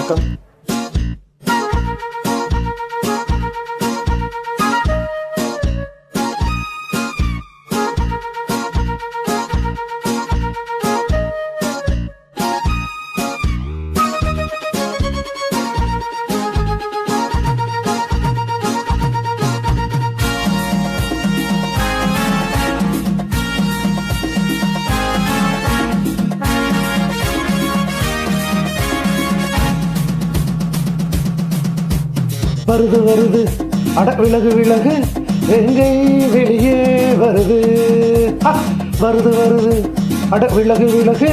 வணக்கம். வருது வருது அட விலகு விலகு வெங்கை வெளியே வருது. வருது வருது அட விலகு விலகு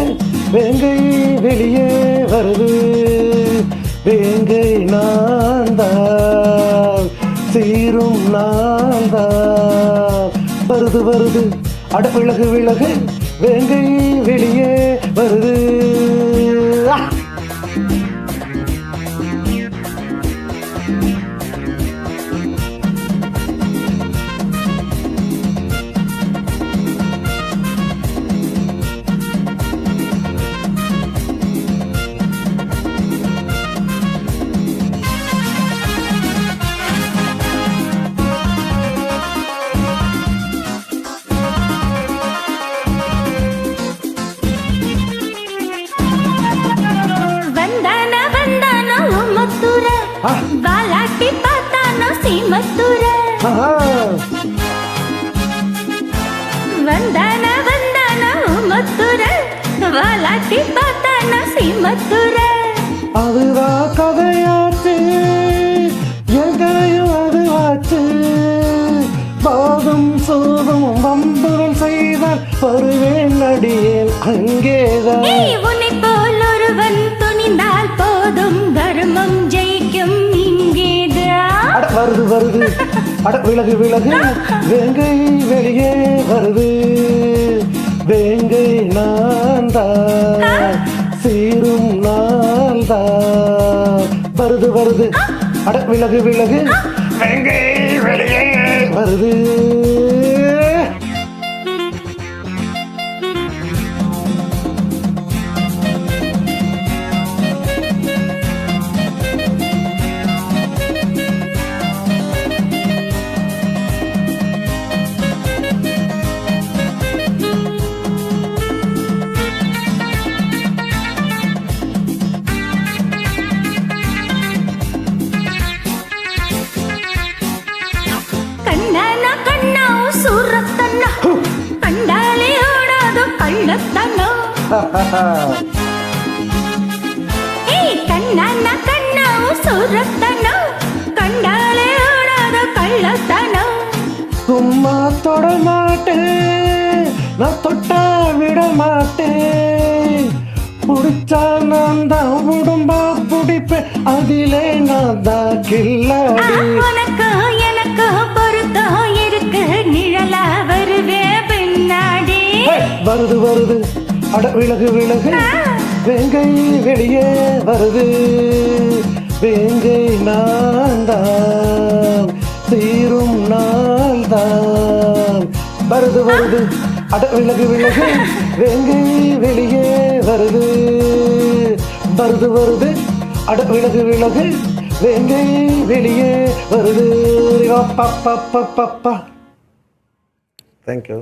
வெங்கை வெளியே வருது. வேங்கை நான்தான் சீரும் நான்தான். வருது வருது அட விலகு விலகு வேங்கை வெளியே வருது. வாலாட்டி பார்த்தானோ சீமத்துர வந்தான வந்தானோ மத்துர வாலாட்டி பார்த்தானோ சீமத்துர. அதுதான் கதையாச்சு எங்களையும் அதுவாச்சு. பாதும் சோதும் வம்புகள் செய்தால் வருவேன் அடியேன் அங்கேதான். உன்னை போல் ஒருவன் துணிந்தால் போதும் தர்மம் ஜெயிக்கும் இங்கேதான். வருது வருது அட விலகு விலகு வேங்கை வெளியே வருது. வேங்கை நான்தான் சீரும் நான்தான். வருது வருது அட விலகு விலகு வேங்கை வெளியே வருது. கண்டாலே ஓடாதோ கள்ளத்தனோ. கண்ணான கண்ணோ சூரத்தனோ கண்டாலே ஓடாதோ கள்ளத்தனோ. சும்மா தொட மாட்டேன் நான் தொட்டா விட மாட்டேன். புடிச்சா நான் தான் உடம்பா பிடிப்பேன் அதிலே நான் தான் கில்லாடி. உனக்கு எனக்கு பொருத்தம் இருக்கு நிழலா வருவே பின்னாடி. வருது வருது அட விலகு விலகு வேங்கை வெளியே வருது. வேங்கை நான்தான் சீரும் நான்தான். வருது வருது அட விலகு விலகு வேங்கை வெளியே வருது. வருது வருது அட விலகு விலகு வேங்கை வெளியே வருது. Thank you.